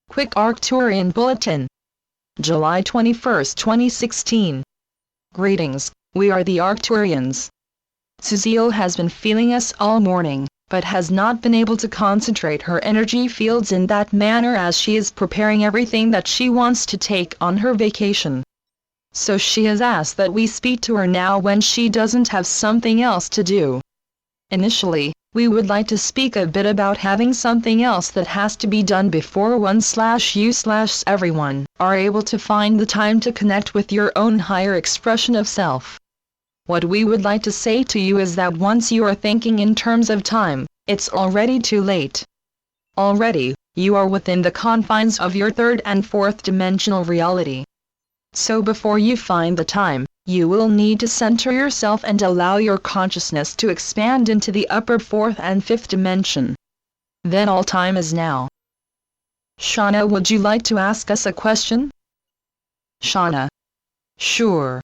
Quick Arcturian Bulletin. July 21, 2016. Greetings, we are the Arcturians. Suziel has been feeling us all morning, but has not been able to concentrate her energy fields in that manner as she is preparing everything that she wants to take on her vacation. So she has asked that we speak to her now when she doesn't have something else to do. Initially, we would like to speak a bit about having something else that has to be done before one/you/everyone are able to find the time to connect with your own higher expression of self. What we would like to say to you is that once you are thinking in terms of time, it's already too late. Already, you are within the confines of your third and fourth dimensional reality. So before you find the time, you will need to center yourself and allow your consciousness to expand into the upper fourth and fifth dimension. Then all time is now. Shauna, would you like to ask us a question? Shauna. Sure.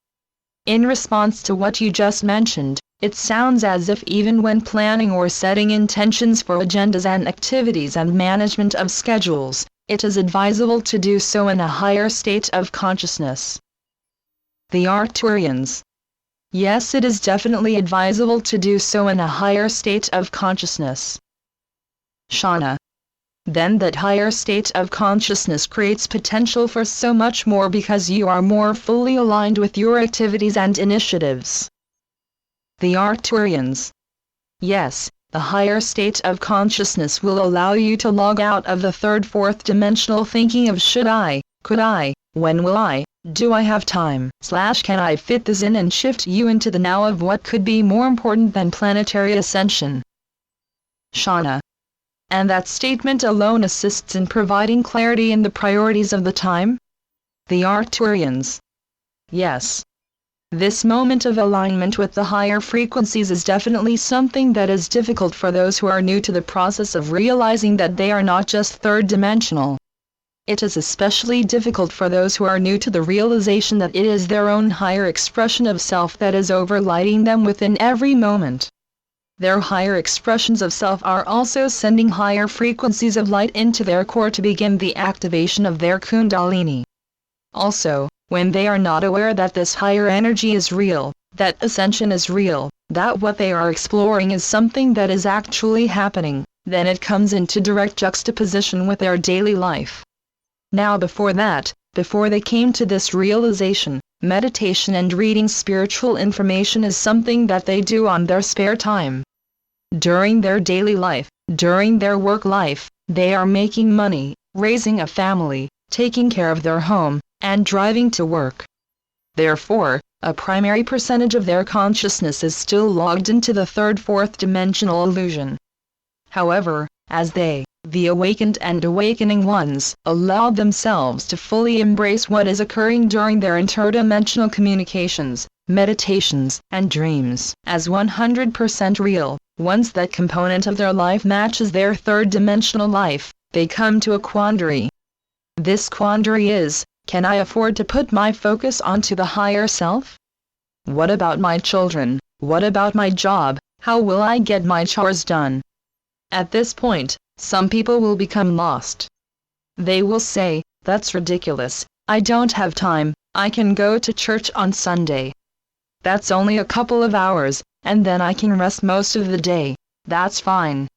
In response to what you just mentioned, it sounds as if even when planning or setting intentions for agendas and activities and management of schedules, it is advisable to do so in a higher state of consciousness. The Arcturians. Yes, it is definitely advisable to do so in a higher state of consciousness. Shauna. Then that higher state of consciousness creates potential for so much more because you are more fully aligned with your activities and initiatives. The Arcturians. Yes, the higher state of consciousness will allow you to log out of the third, fourth dimensional thinking of should I, could I, when will I, do I have time, / can I fit this in, and shift you into the now of what could be more important than planetary ascension. Shauna. And that statement alone assists in providing clarity in the priorities of the time? The Arcturians. Yes. This moment of alignment with the higher frequencies is definitely something that is difficult for those who are new to the process of realizing that they are not just third dimensional. It is especially difficult for those who are new to the realization that it is their own higher expression of self that is overlighting them within every moment. Their higher expressions of self are also sending higher frequencies of light into their core to begin the activation of their Kundalini. Also, when they are not aware that this higher energy is real, that ascension is real, that what they are exploring is something that is actually happening, then it comes into direct juxtaposition with their daily life. Now before that, before they came to this realization, meditation and reading spiritual information is something that they do on their spare time. During their daily life, during their work life, they are making money, raising a family, taking care of their home, and driving to work. Therefore, a primary percentage of their consciousness is still logged into the third, fourth dimensional illusion. However, as they, the awakened and awakening ones, allow themselves to fully embrace what is occurring during their interdimensional communications, meditations, and dreams as 100% real, once that component of their life matches their third dimensional life, they come to a quandary. This quandary is, can I afford to put my focus onto the higher self? What about my children? What about my job? How will I get my chores done? At this point, some people will become lost. They will say, that's ridiculous, I don't have time, I can go to church on Sunday. That's only a couple of hours, and then I can rest most of the day, that's fine.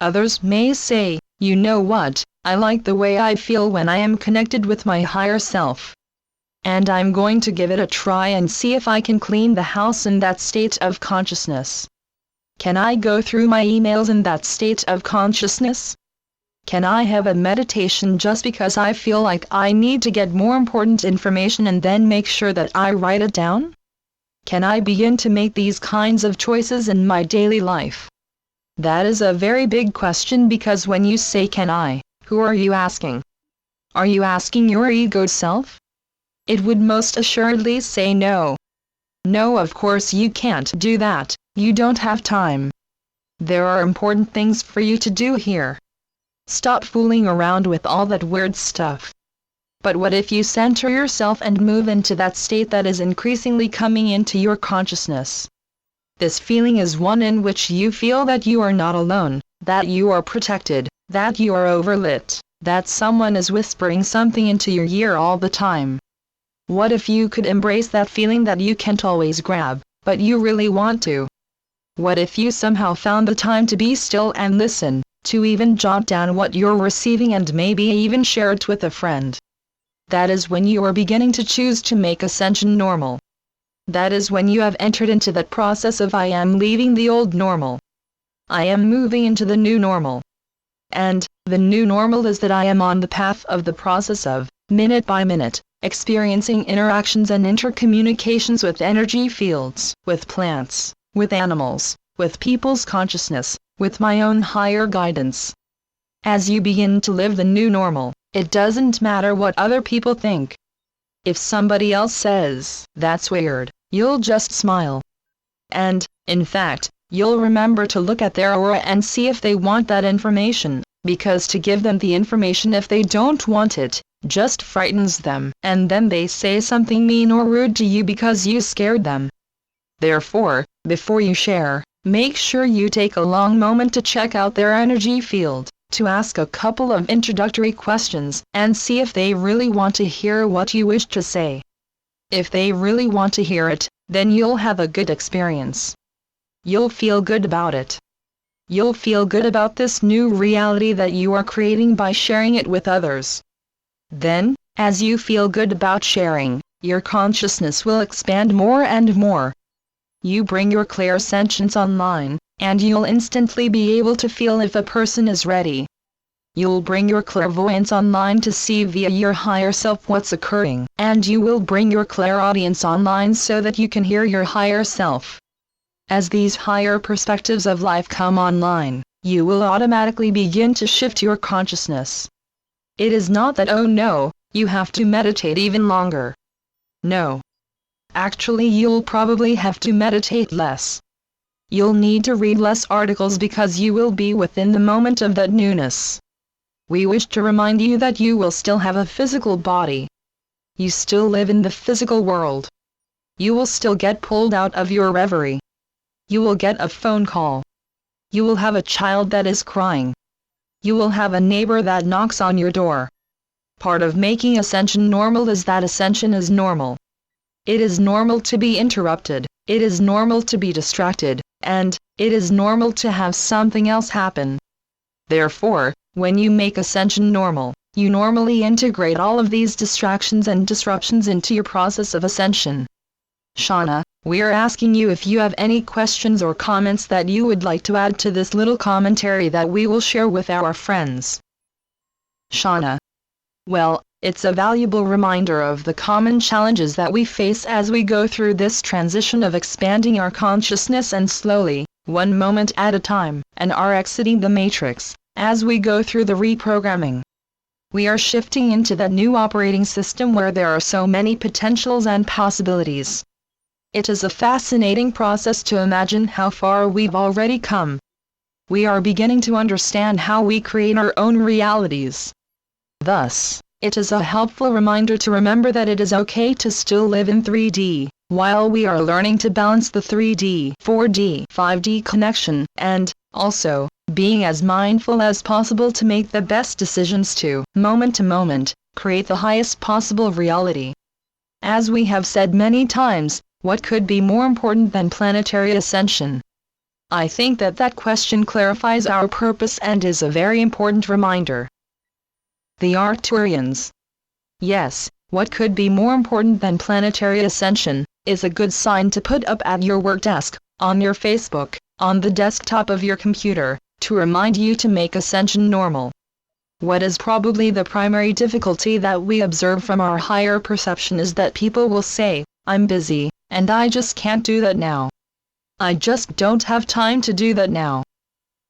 Others may say, you know what, I like the way I feel when I am connected with my higher self. And I'm going to give it a try and see if I can clean the house in that state of consciousness. Can I go through my emails in that state of consciousness? Can I have a meditation just because I feel like I need to get more important information and then make sure that I write it down? Can I begin to make these kinds of choices in my daily life? That is a very big question, because when you say can I, who are you asking? Are you asking your ego self? It would most assuredly say no. No, of course you can't do that. You don't have time. There are important things for you to do here. Stop fooling around with all that weird stuff. But what if you center yourself and move into that state that is increasingly coming into your consciousness? This feeling is one in which you feel that you are not alone, that you are protected, that you are overlit, That someone is whispering something into your ear all the time. What if you could embrace that feeling that you can't always grab, but you really want to? What if you somehow found the time to be still and listen, to even jot down what you're receiving and maybe even share it with a friend? That is when you are beginning to choose to make ascension normal. That is when you have entered into that process of I am leaving the old normal. I am moving into the new normal. And the new normal is that I am on the path of the process of, minute by minute, experiencing interactions and intercommunications with energy fields, with plants, with animals, with people's consciousness, with my own higher guidance. As you begin to live the new normal, it doesn't matter what other people think. If somebody else says, "That's weird," you'll just smile. And, in fact, you'll remember to look at their aura and see if they want that information, because to give them the information if they don't want it, just frightens them, and then they say something mean or rude to you because you scared them. Therefore, before you share, make sure you take a long moment to check out their energy field, to ask a couple of introductory questions, and see if they really want to hear what you wish to say. If they really want to hear it, then you'll have a good experience. You'll feel good about it. You'll feel good about this new reality that you are creating by sharing it with others. Then, as you feel good about sharing, your consciousness will expand more and more. You bring your clairsentience online, and you'll instantly be able to feel if a person is ready. You'll bring your clairvoyance online to see via your higher self what's occurring, and you will bring your clairaudience online so that you can hear your higher self. As these higher perspectives of life come online, you will automatically begin to shift your consciousness. It is not that, oh no, you have to meditate even longer. No. Actually, you'll probably have to meditate less. You'll need to read less articles because you will be within the moment of that newness. We wish to remind you that you will still have a physical body. You still live in the physical world. You will still get pulled out of your reverie. You will get a phone call. You will have a child that is crying. You will have a neighbor that knocks on your door. Part of making ascension normal is that ascension is normal. It is normal to be interrupted, it is normal to be distracted, and it is normal to have something else happen. Therefore, when you make ascension normal, you normally integrate all of these distractions and disruptions into your process of ascension. Shauna, we're asking you if you have any questions or comments that you would like to add to this little commentary that we will share with our friends. Shauna. Well, it's a valuable reminder of the common challenges that we face as we go through this transition of expanding our consciousness and slowly, one moment at a time, and are exiting the matrix, as we go through the reprogramming. We are shifting into that new operating system where there are so many potentials and possibilities. It is a fascinating process to imagine how far we've already come. We are beginning to understand how we create our own realities. Thus, it is a helpful reminder to remember that it is okay to still live in 3D, while we are learning to balance the 3D, 4D, 5D connection, and, also, being as mindful as possible to make the best decisions to moment, create the highest possible reality. As we have said many times, what could be more important than planetary ascension? I think that question clarifies our purpose and is a very important reminder. The Arcturians. Yes, what could be more important than planetary ascension, is a good sign to put up at your work desk, on your Facebook, on the desktop of your computer, to remind you to make ascension normal. What is probably the primary difficulty that we observe from our higher perception is that people will say, "I'm busy, and I just can't do that now. I just don't have time to do that now."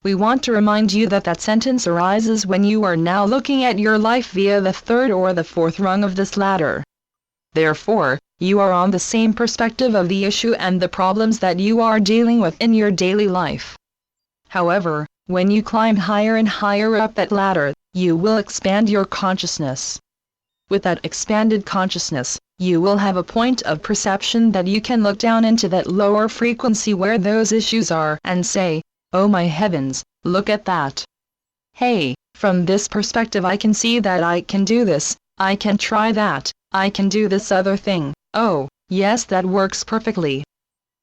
We want to remind you that that sentence arises when you are now looking at your life via the third or the fourth rung of this ladder. Therefore, you are on the same perspective of the issue and the problems that you are dealing with in your daily life. However, when you climb higher and higher up that ladder, you will expand your consciousness. With that expanded consciousness, you will have a point of perception that you can look down into that lower frequency where those issues are and say, "Oh my heavens, look at that. Hey, from this perspective I can see that I can do this, I can try that, I can do this other thing, oh, yes, that works perfectly.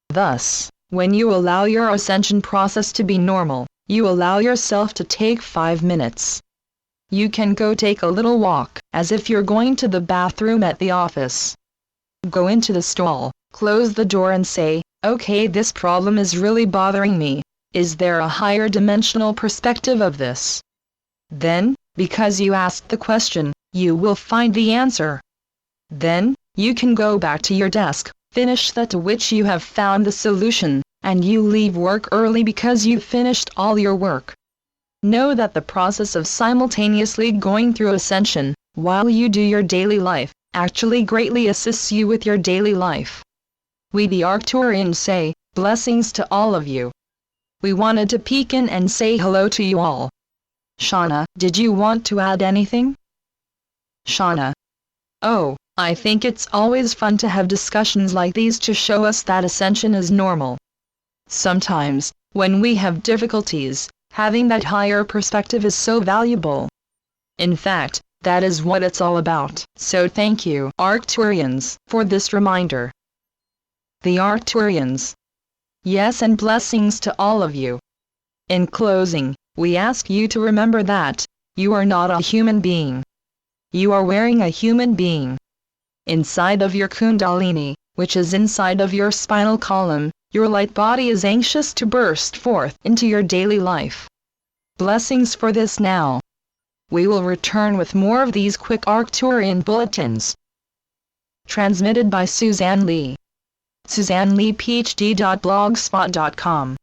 Thus, when you allow your ascension process to be normal, you allow yourself to take 5 minutes. You can go take a little walk, as if you're going to the bathroom at the office. Go into the stall, close the door and say, okay, this problem is really bothering me. Is there a higher dimensional perspective of this? Then, because you asked the question, you will find the answer. Then, you can go back to your desk, finish that to which you have found the solution, and you leave work early because you finished all your work. Know that the process of simultaneously going through ascension, while you do your daily life, actually greatly assists you with your daily life. We the Arcturians say, blessings to all of you. We wanted to peek in and say hello to you all. Shauna, did you want to add anything? Shauna. Oh, I think it's always fun to have discussions like these to show us that ascension is normal. Sometimes, when we have difficulties, having that higher perspective is so valuable. In fact, that is what it's all about. So thank you, Arcturians, for this reminder. The Arcturians. Yes, and blessings to all of you. In closing, we ask you to remember that you are not a human being. You are wearing a human being. Inside of your Kundalini, which is inside of your spinal column, your light body is anxious to burst forth into your daily life. Blessings for this now. We will return with more of these quick Arcturian bulletins. Transmitted by Suzanne Lee. SuzanneLeePhD.blogspot.com